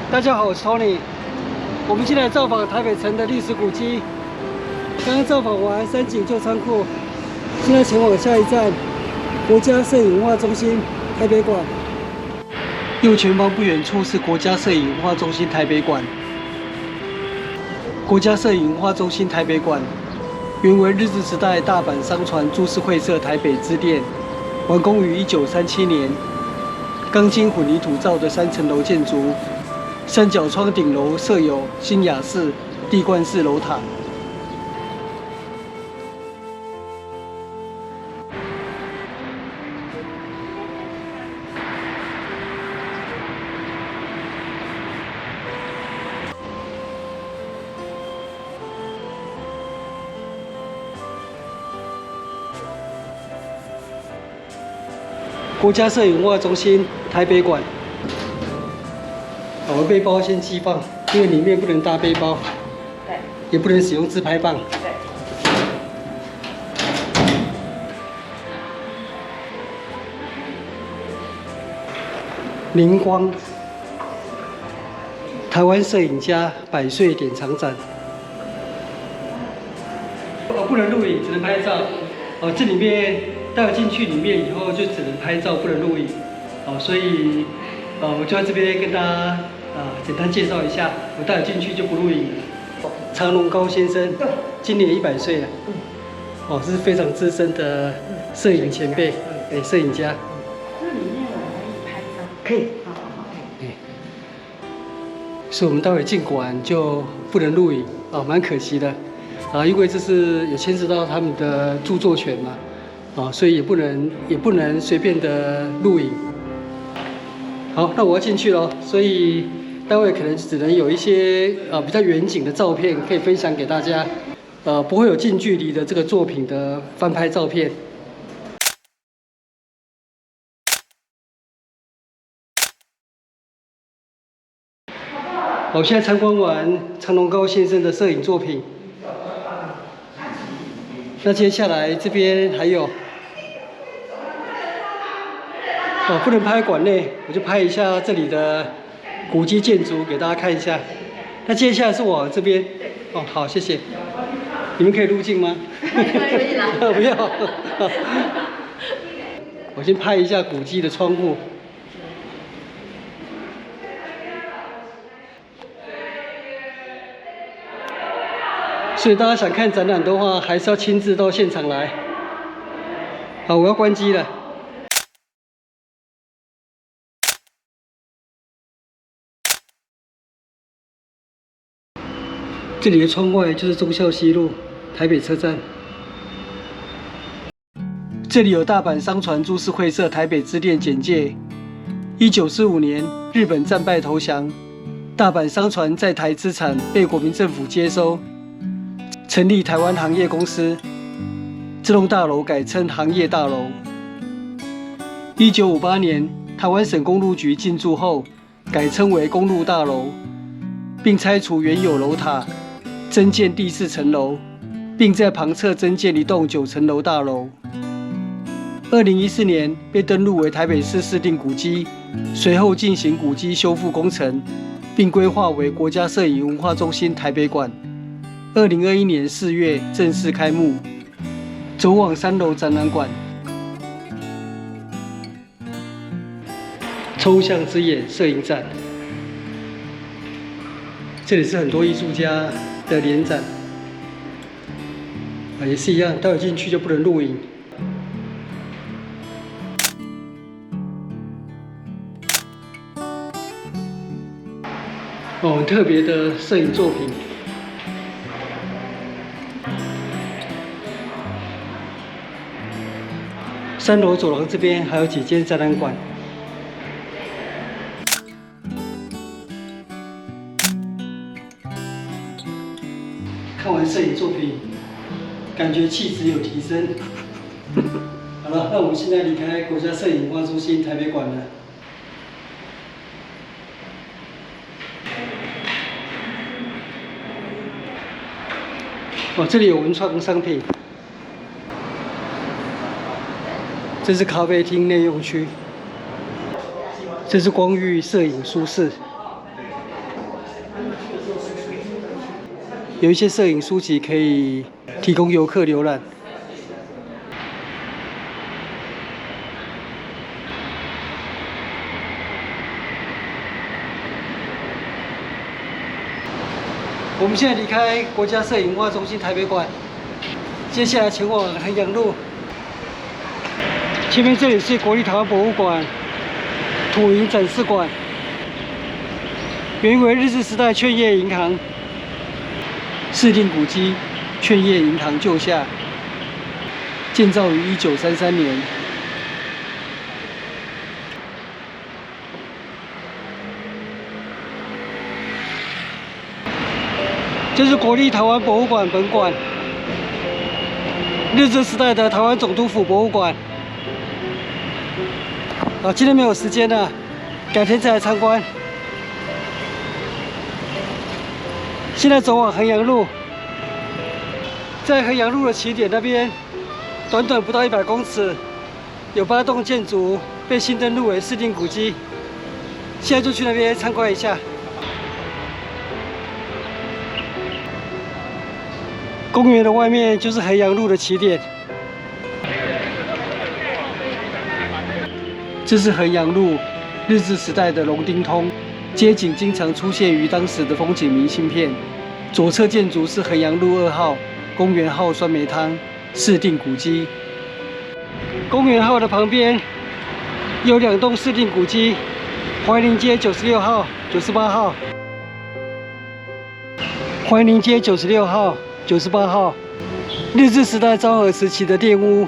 大家好，我是 Tony。我们现在造访台北城的历史古迹。刚刚造访完三井旧仓库，现在前往下一站国家摄影文化中心台北馆。右前方不远处是国家摄影文化中心台北馆。国家摄影文化中心台北馆原为日治时代大阪商船株式会社台北支店，完工于1937年。钢筋混凝土造的3层楼建筑，三角窗顶楼设有新雅式、地冠式楼塔。国家摄影文化中心台北馆。我们背包先寄放，因为里面不能搭背包，对，也不能使用自拍棒。对。灵光，台湾摄影家100岁典藏展。不能录影，只能拍照。这里面待会进去里面以后就只能拍照，不能录影。所以我就在这边跟大家简单介绍一下。我待会进去就不录影了。常荣高先生今年100岁了。这是非常资深的摄影前辈，摄影家。这里面我们可以拍照。可以。所以我们待会进馆就不能录影，蛮可惜的。因为这是也牵涉到他们的著作权嘛，所以也不能随便的录影。好，那我要进去了，所以待会可能只能有一些比较远景的照片可以分享给大家，不会有近距离的这个作品的翻拍照片。好，现在参观完常荣高先生的摄影作品。那接下来这边还有，不能拍馆内，我就拍一下这里的古迹建筑给大家看一下。那接下来是往这边，好，谢谢。你们可以入镜吗？可以啦。不要。我先拍一下古迹的窗户。所以大家想看展览的话，还是要亲自到现场来。好，我要关机了。这里的窗外就是忠孝西路台北车站。这里有大阪商船株式会社台北支店简介。1945年，日本战败投降，大阪商船在台资产被国民政府接收。成立台湾行业公司，这栋大楼改称行业大楼。1958年，台湾省公路局进驻后，改称为公路大楼，并拆除原有楼塔，增建第4层楼，并在旁侧增建一栋9层楼大楼。2014年被登录为台北市市定古迹，随后进行古迹修复工程，并规划为国家摄影文化中心台北馆。2021年4月正式开幕，走往3楼展览馆。抽象之眼摄影展，这里是很多艺术家的联展，也是一样，待会进去就不能录影。很特别的摄影作品。3楼走廊这边还有几间展览馆。看完摄影作品，感觉气质有提升。好了，那我们现在离开国家摄影文化中心台北馆了。这里有文创商品。这是咖啡厅内用区，这是光裕摄影书室。有一些摄影书籍可以提供游客浏览。我们现在离开国家摄影文化中心台北馆，接下来前往衡阳路。前面这里是国立台湾博物馆、土银展示馆，原为日治时代劝业银行，市定古迹劝业银行旧下，建造于1933年。这是国立台湾博物馆本馆，日治时代的台湾总督府博物馆。今天没有时间了，改天再来参观。现在走往衡阳路，在衡阳路的起点那边，短短不到100公尺，有8栋建筑被新登录为市定古迹。现在就去那边参观一下。公园的外面就是衡阳路的起点。这是衡阳路日治时代的龙町通，街景经常出现于当时的风景明信片。左侧建筑是衡阳路2号公园号酸梅汤市定古迹。公园号的旁边有2栋市定古迹，怀宁街96号、98号。怀宁街96号、98号，日治时代昭和时期的店屋。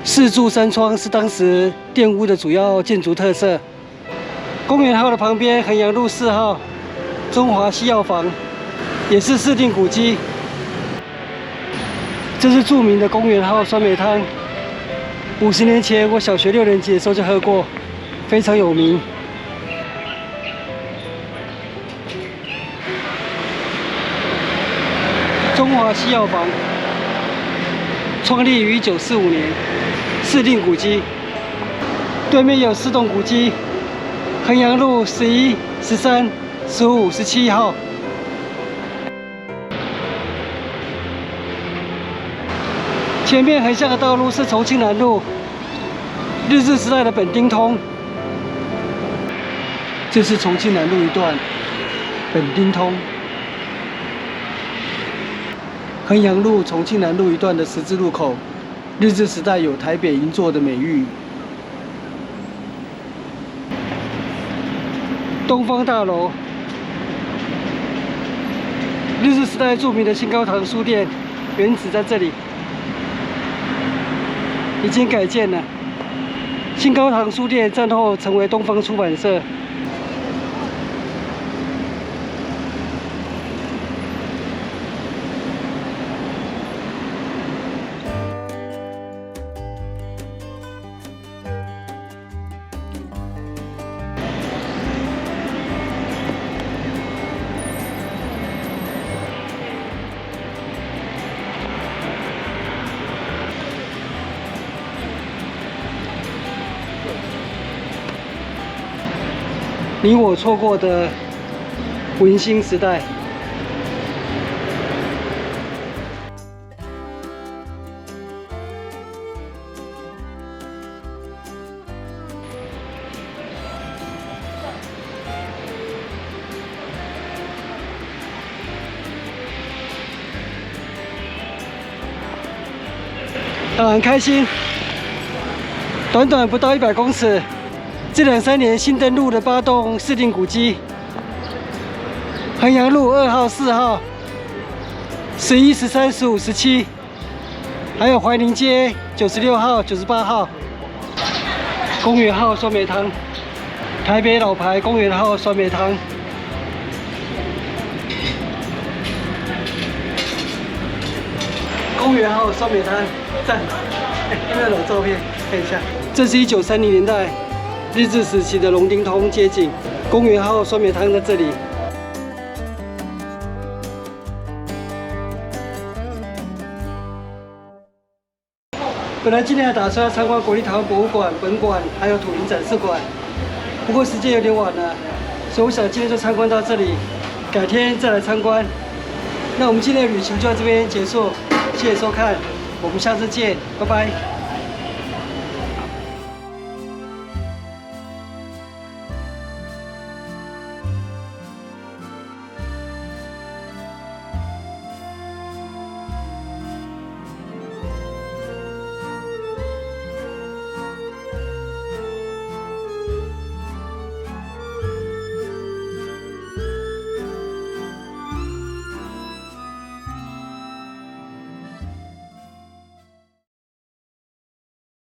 4柱3窗是当时店屋的主要建筑特色。公园号的旁边，衡阳路4号中华西药房也是市定古迹。这是著名的公园号酸梅汤，50年前我小学6年级的时候就喝过，非常有名。中华西药房创立于1945年。市定古迹，对面有4栋古迹：衡阳路11、13、15、17号。前面横向的道路是重庆南路，日治时代的本町通。这是重庆南路一段，本町通。衡阳路、重庆南路一段的十字路口。日治时代有台北银座的美誉。东方大楼，日治时代著名的新高堂书店，原址在这里，已经改建了。新高堂书店战后成为东方出版社。你我错过的文星时代。很开心，短短不到100公尺。这2、3年新登陆的8栋市定古迹：衡阳路2号、4号、11、13、15、17，还有怀宁街96号、98号。公园号酸梅汤，台北老牌公园号酸梅汤。公园号酸梅汤，赞！有没有老照片？看一下，这是1930年代。日治时期的龙町通街景，公园号酸梅汤在这里。本来今天还打算要参观国立台湾博物馆本馆，还有土银展示馆，不过时间有点晚了，所以我想今天就参观到这里，改天再来参观。那我们今天的旅行就到这边结束，谢谢收看，我们下次见，拜拜。